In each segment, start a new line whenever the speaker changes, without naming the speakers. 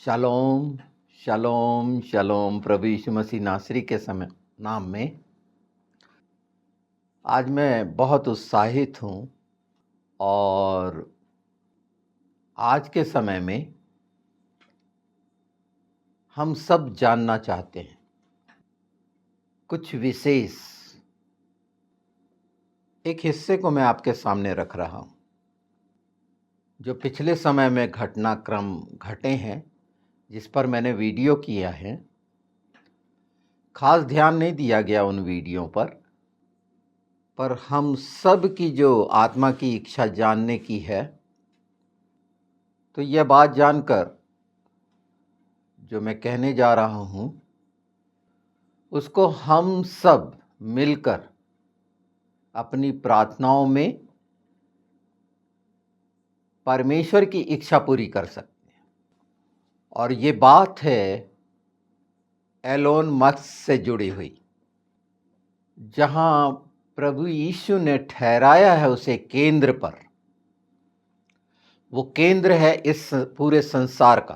शलोम शलोम शलोम प्रभु यीशु मसीह नासरी के समय नाम में आज मैं बहुत उत्साहित हूँ और आज के समय में हम सब जानना चाहते हैं कुछ विशेष एक हिस्से को मैं आपके सामने रख रहा हूँ जो पिछले समय में घटनाक्रम घटे हैं जिस पर मैंने वीडियो किया है। खास ध्यान नहीं दिया गया उन वीडियो पर हम सब की जो आत्मा की इच्छा जानने की है, तो यह बात जानकर जो मैं कहने जा रहा हूँ उसको हम सब मिलकर अपनी प्रार्थनाओं में परमेश्वर की इच्छा पूरी कर सकते हैं। और ये बात है एलोन मस्क से जुड़ी हुई, जहाँ प्रभु यीशु ने ठहराया है उसे केंद्र पर। वो केंद्र है इस पूरे संसार का,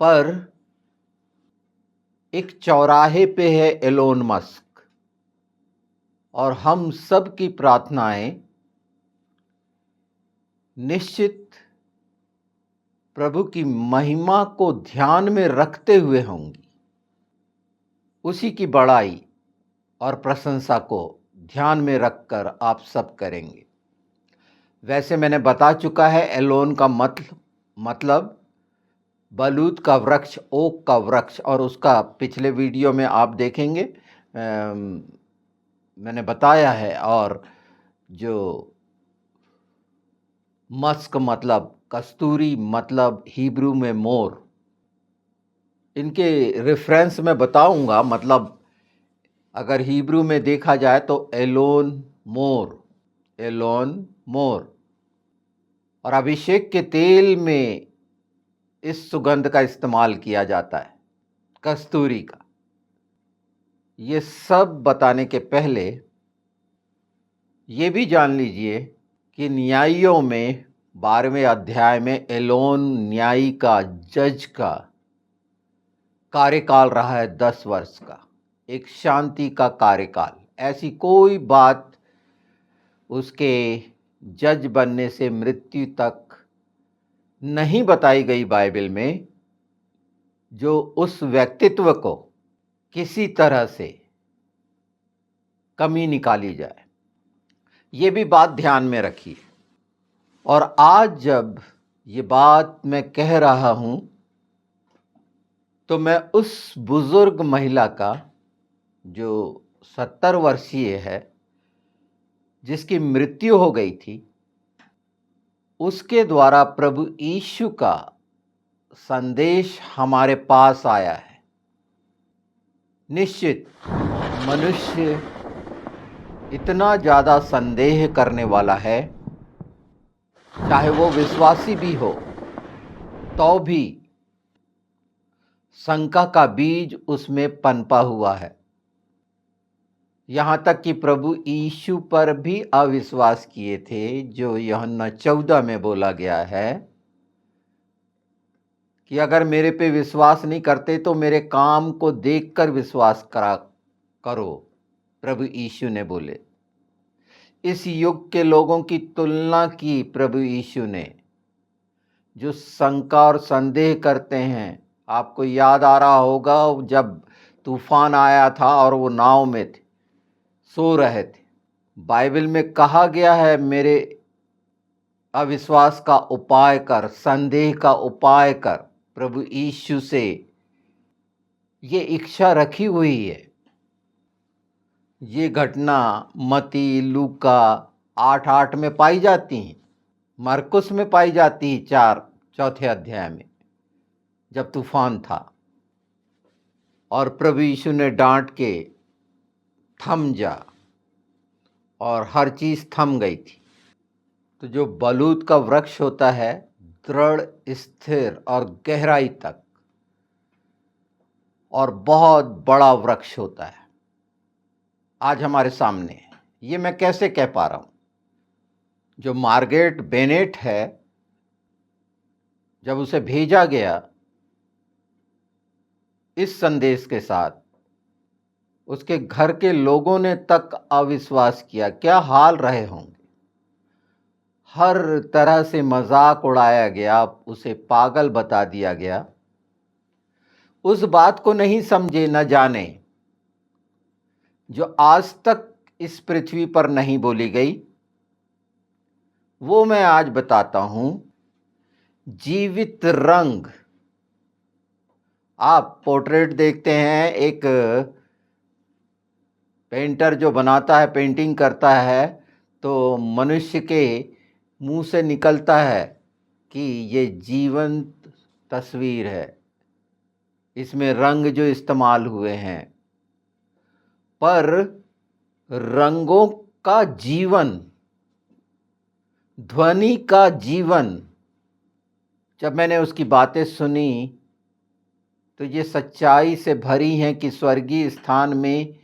पर एक चौराहे पे है एलोन मस्क, और हम सब की प्रार्थनाएं निश्चित प्रभु की महिमा को ध्यान में रखते हुए होंगी। उसी की बड़ाई और प्रशंसा को ध्यान में रखकर आप सब करेंगे। वैसे मैंने बता चुका है एलोन का मतलब बलूत का वृक्ष, ओक का वृक्ष, और उसका पिछले वीडियो में आप देखेंगे मैंने बताया है। और जो मस्क मतलब कस्तूरी मतलब हिब्रू में मोर, इनके रेफरेंस में बताऊंगा। मतलब अगर हिब्रू में देखा जाए तो एलोन मोर। और अभिषेक के तेल में इस सुगंध का इस्तेमाल किया जाता है, कस्तूरी का। ये सब बताने के पहले ये भी जान लीजिए कि न्यायियों में 12वें अध्याय में एलोन न्यायी का, जज का कार्यकाल रहा है 10 वर्ष का, एक शांति का कार्यकाल। ऐसी कोई बात उसके जज बनने से मृत्यु तक नहीं बताई गई बाइबल में जो उस व्यक्तित्व को किसी तरह से कमी निकाली जाए। ये भी बात ध्यान में रखिए। और आज जब ये बात मैं कह रहा हूं तो मैं उस बुजुर्ग महिला का जो 70 वर्षीय है, जिसकी मृत्यु हो गई थी, उसके द्वारा प्रभु यीशु का संदेश हमारे पास आया है। निश्चित मनुष्य इतना ज़्यादा संदेह करने वाला है, चाहे वो विश्वासी भी हो तो भी शंका का बीज उसमें पनपा हुआ है। यहाँ तक कि प्रभु यीशु पर भी अविश्वास किए थे, जो यूहन्ना 14 में बोला गया है कि अगर मेरे पे विश्वास नहीं करते तो मेरे काम को देखकर विश्वास करो, प्रभु यीशु ने बोले। इस युग के लोगों की तुलना की प्रभु यीशु ने, जो शंका और संदेह करते हैं। आपको याद आ रहा होगा जब तूफान आया था और वो नाव में थे, सो रहे थे। बाइबल में कहा गया है, मेरे अविश्वास का उपाय कर, संदेह का उपाय कर। प्रभु यीशु से ये इच्छा रखी हुई है। ये घटना मत्ती, लूका 8:8 में पाई जाती हैं, मरकुस में पाई जाती है 4 अध्याय में, जब तूफान था और प्रभु यीशु ने डांट के थम जा, और हर चीज थम गई थी। तो जो बलूत का वृक्ष होता है, दृढ़, स्थिर और गहराई तक, और बहुत बड़ा वृक्ष होता है, आज हमारे सामने है। ये मैं कैसे कह पा रहा हूं? जो मार्गरेट बेनेट है, जब उसे भेजा गया इस संदेश के साथ उसके घर के लोगों ने तक अविश्वास किया, क्या हाल रहे होंगे। हर तरह से मजाक उड़ाया गया, उसे पागल बता दिया गया। उस बात को नहीं समझे, न जाने, जो आज तक इस पृथ्वी पर नहीं बोली गई, वो मैं आज बताता हूं। जीवित रंग। आप पोर्ट्रेट देखते हैं, एक पेंटर जो बनाता है, पेंटिंग करता है, तो मनुष्य के मुंह से निकलता है कि ये जीवंत तस्वीर है, इसमें रंग जो इस्तेमाल हुए हैं। पर रंगों का जीवन, ध्वनि का जीवन, जब मैंने उसकी बातें सुनी तो ये सच्चाई से भरी हैं कि स्वर्गीय स्थान में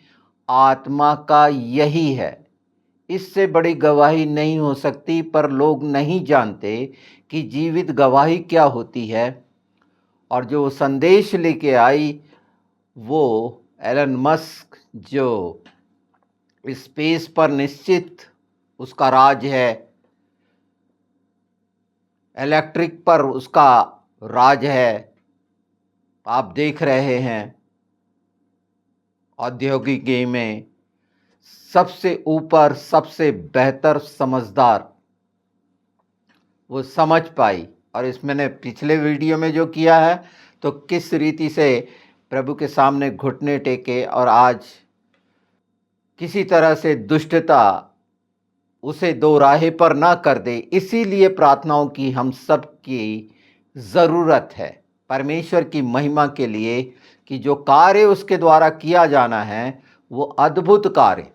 आत्मा का यही है। इससे बड़ी गवाही नहीं हो सकती। पर लोग नहीं जानते कि जीवित गवाही क्या होती है। और जो संदेश लेके आई वो एलन मस्क, जो स्पेस पर निश्चित उसका राज है, इलेक्ट्रिक पर उसका राज है। आप देख रहे हैं औद्योगिकी में सबसे ऊपर, सबसे बेहतर, समझदार, वो समझ पाई। और इसमें मैंने पिछले वीडियो में जो किया है, तो किस रीति से प्रभु के सामने घुटने टेके और आज किसी तरह से दुष्टता उसे दो राहे पर ना कर दे। इसीलिए प्रार्थनाओं की हम सब की ज़रूरत है, परमेश्वर की महिमा के लिए, कि जो कार्य उसके द्वारा किया जाना है वो अद्भुत कार्य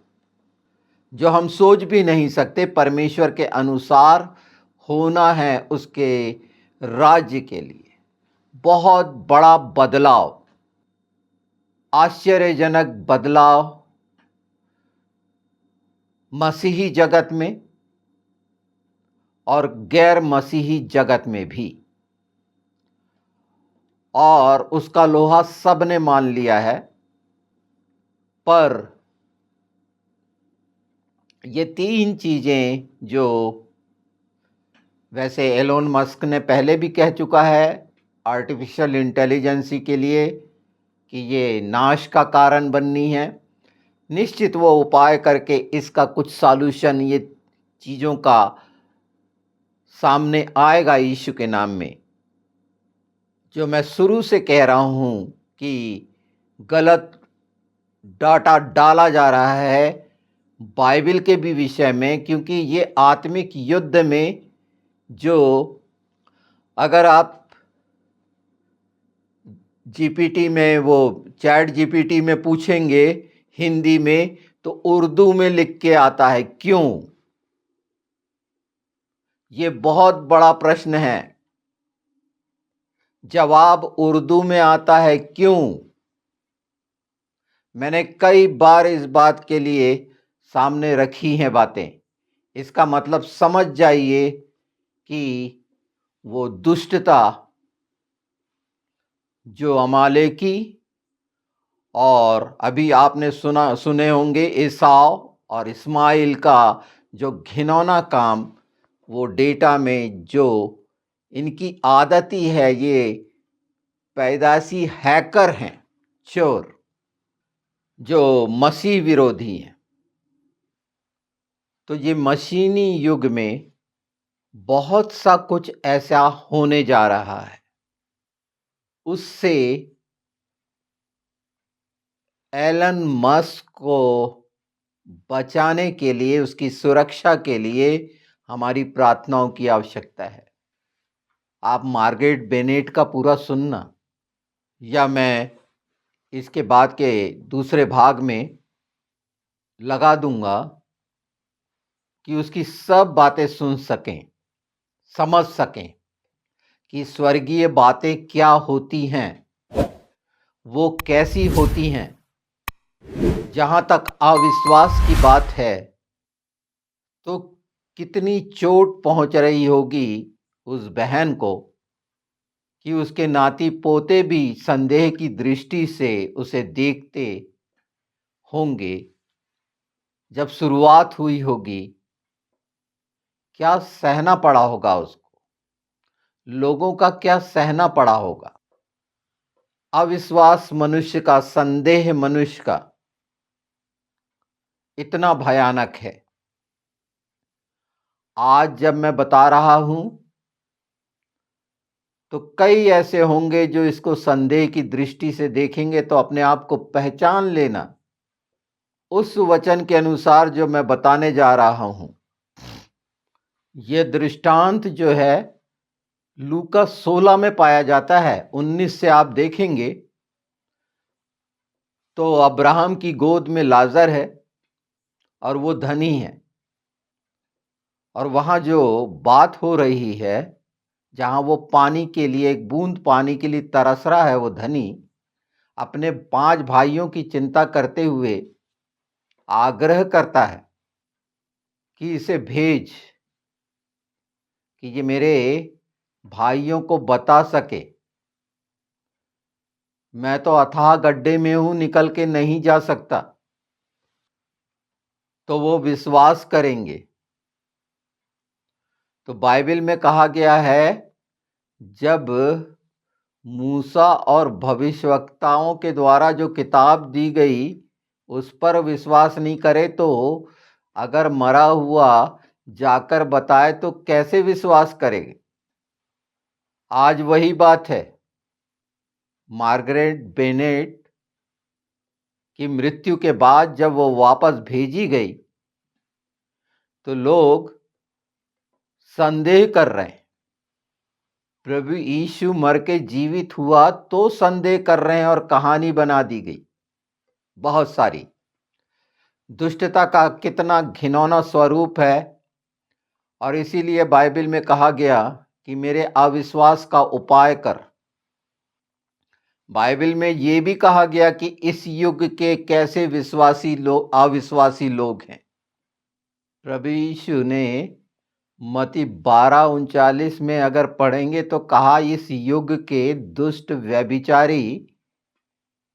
जो हम सोच भी नहीं सकते, परमेश्वर के अनुसार होना है उसके राज्य के लिए। बहुत बड़ा बदलाव, आश्चर्यजनक बदलाव मसीही जगत में और गैर मसीही जगत में भी। और उसका लोहा सब ने मान लिया है। पर ये तीन चीजें जो वैसे एलोन मस्क ने पहले भी कह चुका है आर्टिफिशियल इंटेलिजेंसी के लिए कि ये नाश का कारण बननी है, निश्चित वो उपाय करके इसका कुछ सॉल्यूशन ये चीज़ों का सामने आएगा यीशु के नाम में। जो मैं शुरू से कह रहा हूँ कि गलत डाटा डाला जा रहा है बाइबल के भी विषय में, क्योंकि ये आत्मिक युद्ध में, जो अगर आप जीपीटी में, वो चैट जीपीटी में पूछेंगे हिंदी में, तो उर्दू में लिख के आता है। क्यों? ये बहुत बड़ा प्रश्न है। जवाब उर्दू में आता है। क्यों? मैंने कई बार इस बात के लिए सामने रखी हैं बातें। इसका मतलब समझ जाइए कि वो दुष्टता जो अमालेकी, और अभी आपने सुने होंगे एसाव और इस्माइल का जो घिनौना काम, वो डेटा में जो इनकी आदत ही है, ये पैदाशी हैकर हैं, चोर, जो मसीह विरोधी हैं। तो ये मशीनी युग में बहुत सा कुछ ऐसा होने जा रहा है। उससे एलन मस्क को बचाने के लिए, उसकी सुरक्षा के लिए हमारी प्रार्थनाओं की आवश्यकता है। आप मार्गरेट बेनेट का पूरा सुनना, या मैं इसके बाद के दूसरे भाग में लगा दूंगा कि उसकी सब बातें सुन सकें, समझ सकें कि स्वर्गीय बातें क्या होती हैं, वो कैसी होती हैं। जहां तक अविश्वास की बात है, तो कितनी चोट पहुंच रही होगी उस बहन को कि उसके नाती पोते भी संदेह की दृष्टि से उसे देखते होंगे। जब शुरुआत हुई होगी, क्या सहना पड़ा होगा उसको, लोगों का क्या सहना पड़ा होगा। अविश्वास मनुष्य का, संदेह मनुष्य का इतना भयानक है। आज जब मैं बता रहा हूं तो कई ऐसे होंगे जो इसको संदेह की दृष्टि से देखेंगे, तो अपने आप को पहचान लेना उस वचन के अनुसार जो मैं बताने जा रहा हूं। यह दृष्टांत जो है लूका 16 में पाया जाता है। 19 से आप देखेंगे तो अब्राहम की गोद में लाजर है और वो धनी है, और वहां जो बात हो रही है, जहां वो पानी के लिए, एक बूंद पानी के लिए तरस रहा है, वो धनी अपने 5 भाइयों की चिंता करते हुए आग्रह करता है कि इसे भेज, कि ये मेरे भाइयों को बता सके। मैं तो अथाह गड्ढे में हूं, निकल के नहीं जा सकता। तो वो विश्वास करेंगे। तो बाइबल में कहा गया है, जब मूसा और भविष्यवक्ताओं के द्वारा जो किताब दी गई उस पर विश्वास नहीं करे, तो अगर मरा हुआ जाकर बताए तो कैसे विश्वास करेंगे। आज वही बात है। मार्गरेट बेनेट की मृत्यु के बाद जब वो वापस भेजी गई तो लोग संदेह कर रहे हैं। प्रभु यीशु मर के जीवित हुआ तो संदेह कर रहे हैं, और कहानी बना दी गई बहुत सारी। दुष्टता का कितना घिनौना स्वरूप है। और इसीलिए बाइबल में कहा गया कि मेरे अविश्वास का उपाय कर। बाइबल में यह भी कहा गया कि इस युग के कैसे विश्वासी लोग, अविश्वासी लोग हैं। प्रभु यीशु ने मत्ती 12:39 में अगर पढ़ेंगे तो कहा, इस युग के दुष्ट व्यभिचारी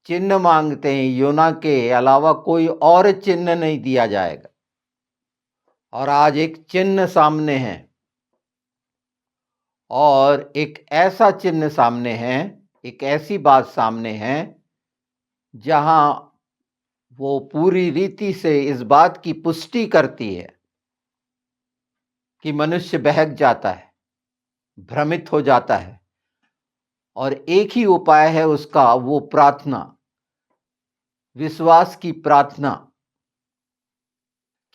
चिन्ह मांगते हैं, योना के अलावा कोई और चिन्ह नहीं दिया जाएगा। और आज एक चिन्ह सामने है, और एक ऐसा चिन्ह सामने है, एक ऐसी बात सामने है जहां वो पूरी रीति से इस बात की पुष्टि करती है कि मनुष्य बहक जाता है, भ्रमित हो जाता है, और एक ही उपाय है उसका, वो प्रार्थना, विश्वास की प्रार्थना।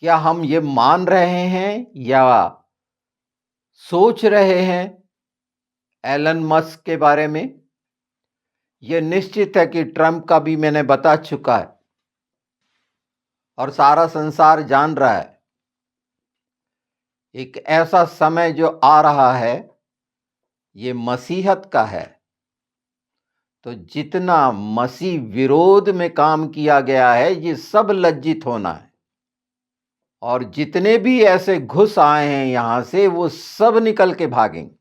क्या हम ये मान रहे हैं या सोच रहे हैं एलन मस्क के बारे में? यह निश्चित है कि ट्रंप का भी मैंने बता चुका है और सारा संसार जान रहा है। एक ऐसा समय जो आ रहा है, ये मसीहत का है। तो जितना मसीह विरोध में काम किया गया है, ये सब लज्जित होना है। और जितने भी ऐसे घुस आए हैं यहां से, वो सब निकल के भागेंगे।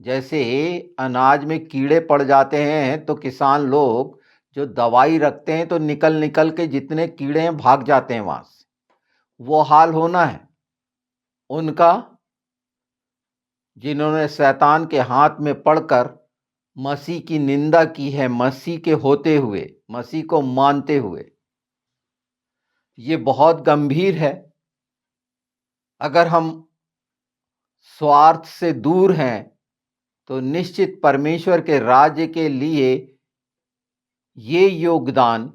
जैसे अनाज में कीड़े पड़ जाते हैं तो किसान लोग जो दवाई रखते हैं तो निकल निकल के जितने कीड़े हैं भाग जाते हैं वहां से। वो हाल होना है उनका, जिन्होंने शैतान के हाथ में पड़कर मसीह की निंदा की है, मसीह के होते हुए, मसीह को मानते हुए। ये बहुत गंभीर है। अगर हम स्वार्थ से दूर हैं तो निश्चित परमेश्वर के राज्य के लिए ये योगदान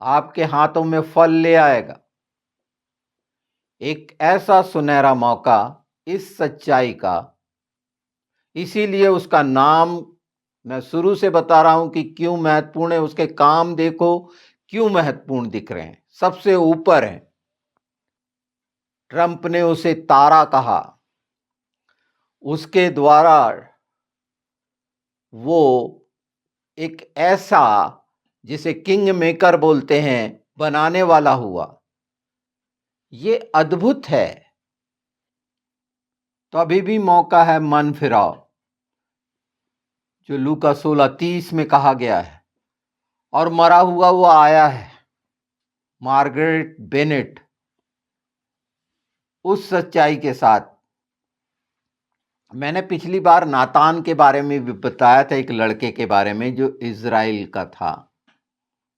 आपके हाथों में फल ले आएगा। एक ऐसा सुनहरा मौका इस सच्चाई का, इसीलिए उसका नाम मैं शुरू से बता रहा हूं कि क्यों महत्वपूर्ण है। उसके काम देखो क्यों महत्वपूर्ण दिख रहे हैं, सबसे ऊपर है। ट्रंप ने उसे तारा कहा। उसके द्वारा वो एक ऐसा, जिसे किंग मेकर बोलते हैं, बनाने वाला हुआ। ये अद्भुत है। तो अभी भी मौका है, मन फिराओ। जो लूका 16:30 में कहा गया है। और मरा हुआ वो आया है, मार्गरेट बेनेट, उस सच्चाई के साथ। मैंने पिछली बार नातान के बारे में भी बताया था, एक लड़के के बारे में जो इज़राइल का था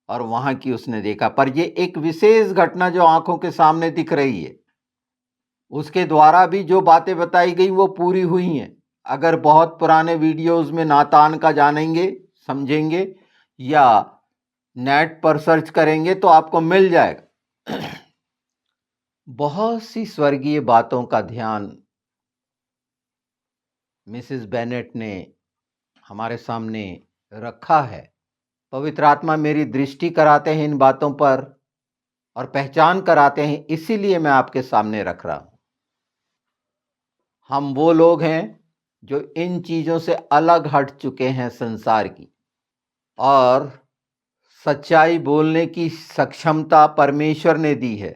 और वहां की उसने देखा। पर ये एक विशेष घटना जो आंखों के सामने दिख रही है, उसके द्वारा भी जो बातें बताई गई वो पूरी हुई हैं। अगर बहुत पुराने वीडियोस में नातान का जानेंगे, समझेंगे या नेट पर सर्च करेंगे तो आपको मिल जाएगा। बहुत सी स्वर्गीय बातों का ध्यान मिसेस बेनेट ने हमारे सामने रखा है। पवित्र आत्मा मेरी दृष्टि कराते हैं इन बातों पर और पहचान कराते हैं, इसीलिए मैं आपके सामने रख रहा हूं। हम वो लोग हैं जो इन चीजों से अलग हट चुके हैं संसार की, और सच्चाई बोलने की सक्षमता परमेश्वर ने दी है।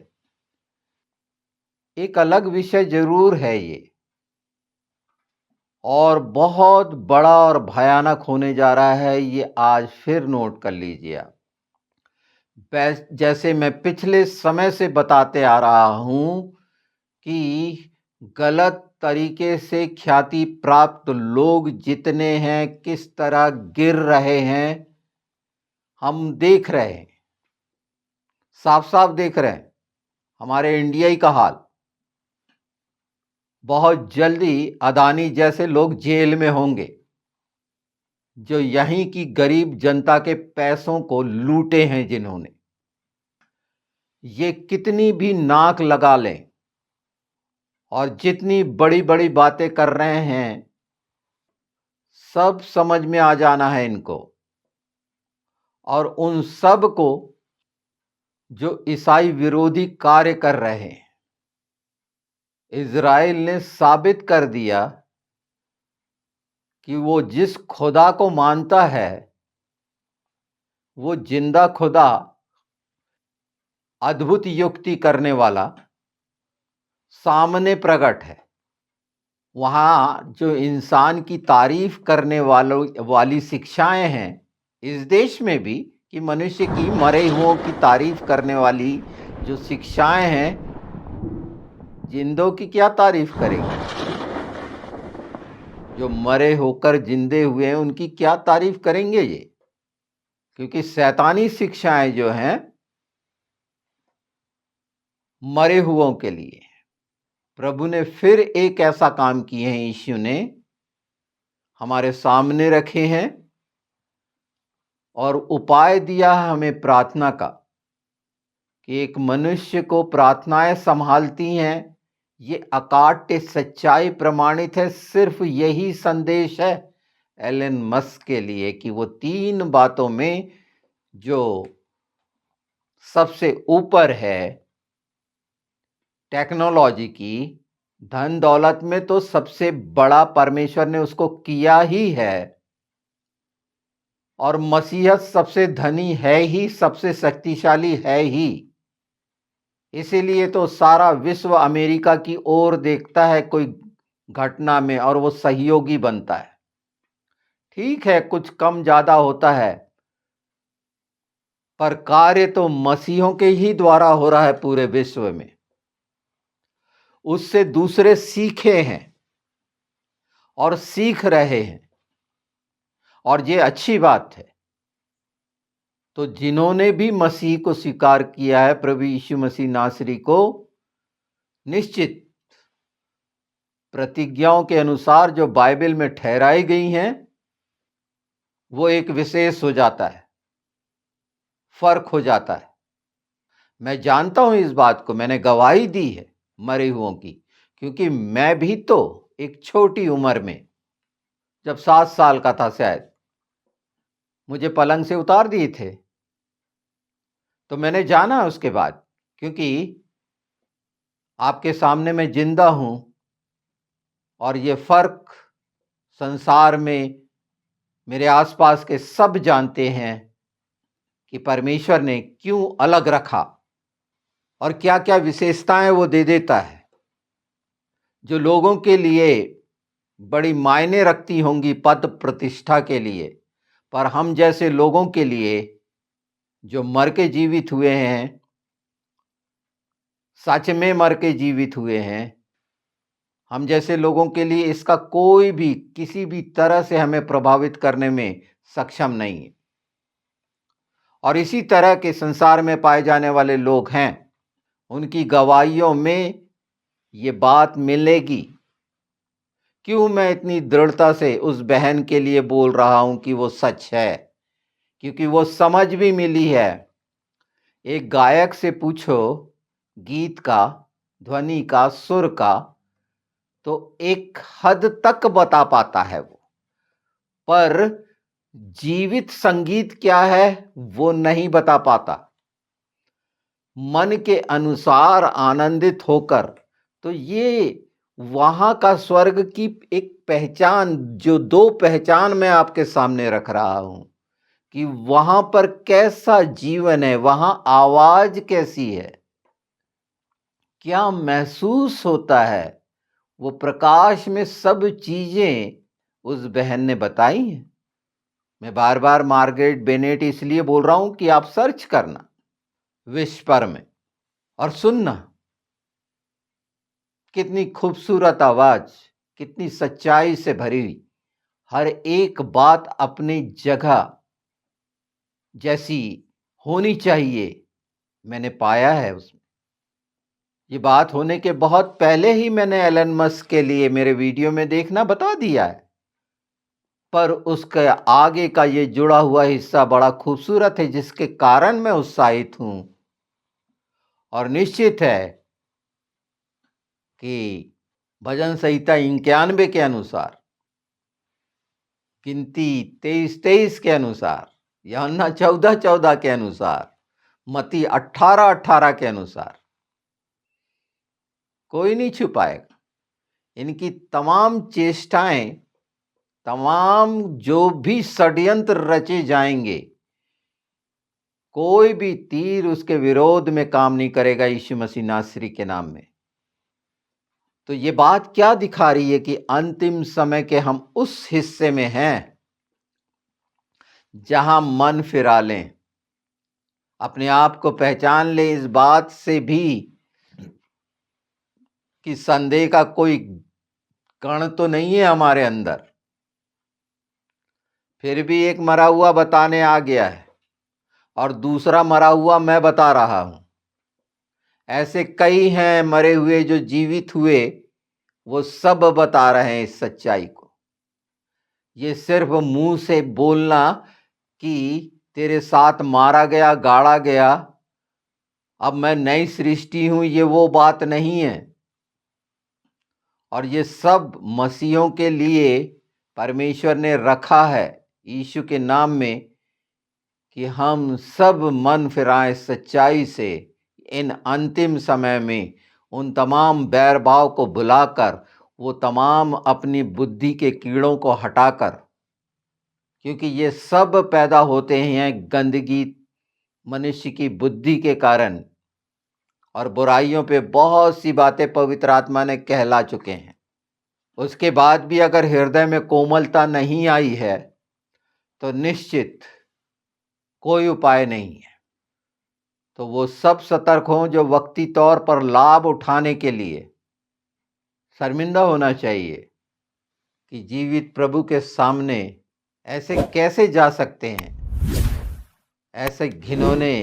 एक अलग विषय जरूर है ये, और बहुत बड़ा और भयानक होने जा रहा है ये। आज फिर नोट कर लीजिए आप। जैसे मैं पिछले समय से बताते आ रहा हूं कि गलत तरीके से ख्याति प्राप्त लोग जितने हैं, किस तरह गिर रहे हैं, हम देख रहे हैं, साफ साफ देख रहे हैं। हमारे इंडिया का हाल, बहुत जल्दी अदानी जैसे लोग जेल में होंगे जो यहीं की गरीब जनता के पैसों को लूटे हैं। जिन्होंने ये कितनी भी नाक लगा लें और जितनी बड़ी बड़ी बातें कर रहे हैं, सब समझ में आ जाना है इनको। और उन सब को जो ईसाई विरोधी कार्य कर रहे हैं, इज़राइल ने साबित कर दिया कि वो जिस खुदा को मानता है वो जिंदा खुदा, अद्भुत युक्ति करने वाला सामने प्रकट है। वहां जो इंसान की तारीफ करने वाली शिक्षाएं हैं इस देश में भी, कि मनुष्य की मरे हुओं की तारीफ करने वाली जो शिक्षाएं हैं, जिंदों की क्या तारीफ करेंगे? जो मरे होकर जिंदे हुए हैं उनकी क्या तारीफ करेंगे ये? क्योंकि शैतानी शिक्षाएं जो हैं मरे हुओं के लिए। प्रभु ने फिर एक ऐसा काम किए हैं, यीशु ने हमारे सामने रखे हैं और उपाय दिया है हमें प्रार्थना का, कि एक मनुष्य को प्रार्थनाएं संभालती हैं। ये अकाट्य सच्चाई प्रमाणित है। सिर्फ यही संदेश है एलन मस्क के लिए कि वो 3 बातों में जो सबसे ऊपर है, टेक्नोलॉजी की, धन दौलत में तो सबसे बड़ा परमेश्वर ने उसको किया ही है, और मसीहत सबसे धनी है ही, सबसे शक्तिशाली है ही। इसीलिए तो सारा विश्व अमेरिका की ओर देखता है कोई घटना में, और वो सहयोगी बनता है। ठीक है, कुछ कम ज्यादा होता है, पर कार्य तो मसीहों के ही द्वारा हो रहा है पूरे विश्व में। उससे दूसरे सीखे हैं और सीख रहे हैं, और ये अच्छी बात है। तो जिन्होंने भी मसीह को स्वीकार किया है, प्रभु यीशु मसीह नासरी को, निश्चित प्रतिज्ञाओं के अनुसार जो बाइबल में ठहराई गई हैं, वो एक विशेष हो जाता है, फर्क हो जाता है। मैं जानता हूं इस बात को, मैंने गवाही दी है मरे हुओं की, क्योंकि मैं भी तो एक छोटी उम्र में, जब 7 साल का था शायद, मुझे पलंग से उतार दिए थे। तो मैंने जाना उसके बाद, क्योंकि आपके सामने मैं जिंदा हूं, और ये फर्क संसार में मेरे आसपास के सब जानते हैं कि परमेश्वर ने क्यों अलग रखा और क्या क्या विशेषताएं वो दे देता है, जो लोगों के लिए बड़ी मायने रखती होंगी पद प्रतिष्ठा के लिए, पर हम जैसे लोगों के लिए जो मर के जीवित हुए हैं, सच में मर के जीवित हुए हैं, हम जैसे लोगों के लिए इसका कोई भी किसी भी तरह से हमें प्रभावित करने में सक्षम नहीं है। और इसी तरह के संसार में पाए जाने वाले लोग हैं, उनकी गवाहियों में ये बात मिलेगी। क्यों मैं इतनी दृढ़ता से उस बहन के लिए बोल रहा हूं कि वो सच है? क्योंकि वो समझ भी मिली है। एक गायक से पूछो गीत का, ध्वनि का, सुर का, तो एक हद तक बता पाता है वो, पर जीवित संगीत क्या है वो नहीं बता पाता। मन के अनुसार आनंदित होकर, तो ये वहां का स्वर्ग की एक पहचान, जो दो पहचान मैं आपके सामने रख रहा हूं कि वहां पर कैसा जीवन है, वहां आवाज कैसी है, क्या महसूस होता है, वो प्रकाश में सब चीजें उस बहन ने बताई हैं। मैं बार बार मार्गरेट बेनेट इसलिए बोल रहा हूं कि आप सर्च करना विश्व में और सुनना, कितनी खूबसूरत आवाज, कितनी सच्चाई से भरी हुई, हर एक बात अपनी जगह जैसी होनी चाहिए, मैंने पाया है उसमें। ये बात होने के बहुत पहले ही मैंने एलन मस्क के लिए मेरे वीडियो में देखना बता दिया है, पर उसके आगे का ये जुड़ा हुआ हिस्सा बड़ा खूबसूरत है, जिसके कारण मैं उत्साहित हूं। और निश्चित है कि भजन संहिता 91 के अनुसार, गिनती 23-23 के अनुसार, यूहन्ना 14-14 के अनुसार, मत्ती 18-18 के अनुसार, कोई नहीं छुपाएगा। इनकी तमाम चेष्टाएं, तमाम जो भी षड्यंत्र रचे जाएंगे, कोई भी तीर उसके विरोध में काम नहीं करेगा यीशु मसीह नासरी के नाम में। तो ये बात क्या दिखा रही है कि अंतिम समय के हम उस हिस्से में हैं जहां मन फिरा लें, अपने आप को पहचान लें इस बात से भी कि संदेह का कोई कण तो नहीं है हमारे अंदर, फिर भी एक मरा हुआ बताने आ गया है और दूसरा मरा हुआ मैं बता रहा हूं। ऐसे कई हैं मरे हुए जो जीवित हुए, वो सब बता रहे हैं इस सच्चाई को। ये सिर्फ मुंह से बोलना कि तेरे साथ मारा गया, गाड़ा गया, अब मैं नई सृष्टि हूं, ये वो बात नहीं है। और ये सब मसीहों के लिए परमेश्वर ने रखा है यीशु के नाम में कि हम सब मन फिराएं सच्चाई से इन अंतिम समय में, उन तमाम बैर भाव को भुलाकर, वो तमाम अपनी बुद्धि के कीड़ों को हटाकर, क्योंकि ये सब पैदा होते हैं गंदगी मनुष्य की बुद्धि के कारण, और बुराइयों पे बहुत सी बातें पवित्र आत्मा ने कहला चुके हैं। उसके बाद भी अगर हृदय में कोमलता नहीं आई है तो निश्चित कोई उपाय नहीं है। तो वो सब सतर्क हों जो वक्ती तौर पर लाभ उठाने के लिए शर्मिंदा होना चाहिए कि जीवित प्रभु के सामने ऐसे कैसे जा सकते हैं, ऐसे घिनौने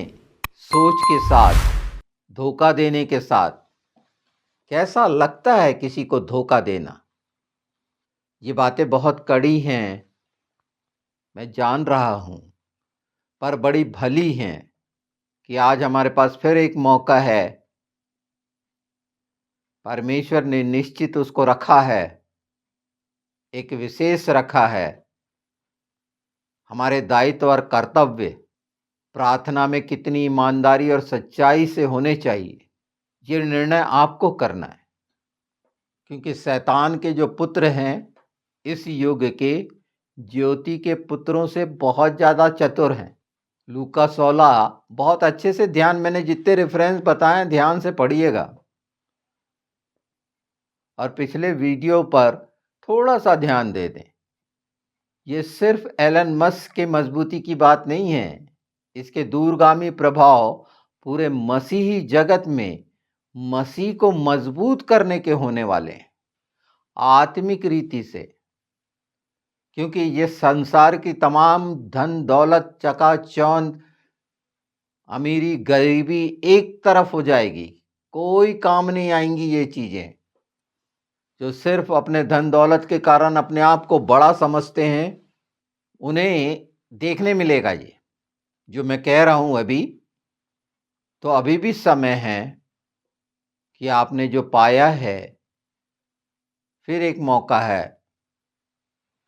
सोच के साथ, धोखा देने के साथ। कैसा लगता है किसी को धोखा देना? ये बातें बहुत कड़ी हैं, मैं जान रहा हूं, पर बड़ी भली हैं कि आज हमारे पास फिर एक मौका है। परमेश्वर ने निश्चित उसको रखा है, एक विशेष रखा है। हमारे दायित्व और कर्तव्य प्रार्थना में कितनी ईमानदारी और सच्चाई से होने चाहिए, ये निर्णय आपको करना है। क्योंकि शैतान के जो पुत्र हैं इस युग के ज्योति के पुत्रों से बहुत ज़्यादा चतुर हैं। लूका 16 बहुत अच्छे से ध्यान, मैंने जितने रेफरेंस बताए ध्यान से पढ़िएगा। और पिछले वीडियो पर थोड़ा सा ध्यान दे दें। ये सिर्फ एलन मस्क के मजबूती की बात नहीं है, इसके दूरगामी प्रभाव पूरे मसीही जगत में मसीह को मजबूत करने के होने वाले हैं, आत्मिक रीति से। क्योंकि ये संसार की तमाम धन दौलत चकाचौंध अमीरी गरीबी एक तरफ हो जाएगी, कोई काम नहीं आएंगी ये चीजें। जो सिर्फ अपने धन दौलत के कारण अपने आप को बड़ा समझते हैं, उन्हें देखने मिलेगा ये जो मैं कह रहा हूं अभी। तो अभी भी समय है कि आपने जो पाया है, फिर एक मौका है।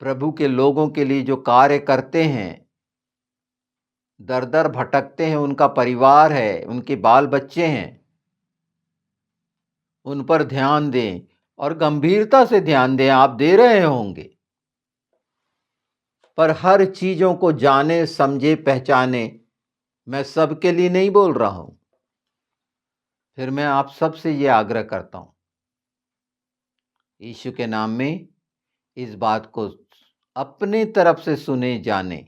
प्रभु के लोगों के लिए जो कार्य करते हैं, दर दर भटकते हैं, उनका परिवार है, उनके बाल बच्चे हैं, उन पर ध्यान दें और गंभीरता से ध्यान दें। आप दे रहे होंगे, पर हर चीजों को जाने समझे पहचाने। मैं सबके लिए नहीं बोल रहा हूं। फिर मैं आप सबसे ये आग्रह करता हूं, यीशु के नाम में इस बात को अपने तरफ से सुने जाने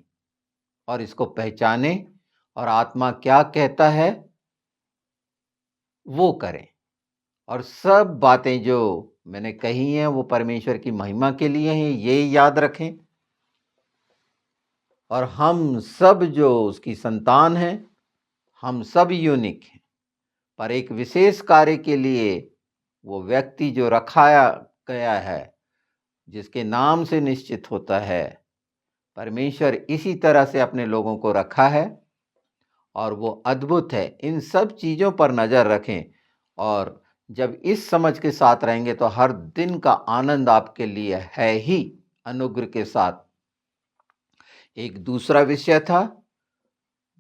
और इसको पहचाने, और आत्मा क्या कहता है वो करें। और सब बातें जो मैंने कही हैं वो परमेश्वर की महिमा के लिए हैं, ये याद रखें। और हम सब जो उसकी संतान हैं, हम सब यूनिक हैं, पर एक विशेष कार्य के लिए वो व्यक्ति जो रखाया गया है, जिसके नाम से निश्चित होता है, परमेश्वर इसी तरह से अपने लोगों को रखा है और वो अद्भुत है। इन सब चीज़ों पर नज़र रखें, और जब इस समझ के साथ रहेंगे तो हर दिन का आनंद आपके लिए है ही, अनुग्रह के साथ। एक दूसरा विषय था,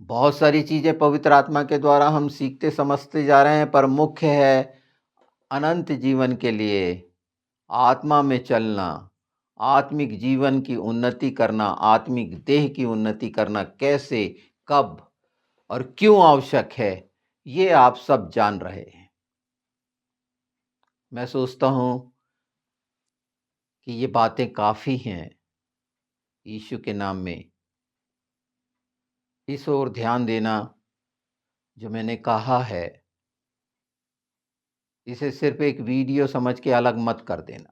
बहुत सारी चीज़ें पवित्र आत्मा के द्वारा हम सीखते समझते जा रहे हैं, पर मुख्य है अनंत जीवन के लिए आत्मा में चलना, आत्मिक जीवन की उन्नति करना, आत्मिक देह की उन्नति करना कैसे, कब और क्यों आवश्यक है, ये आप सब जान रहे हैं। मैं सोचता हूं कि ये बातें काफ़ी हैं। यीशु के नाम में इस ओर ध्यान देना जो मैंने कहा है, इसे सिर्फ एक वीडियो समझ के अलग मत कर देना।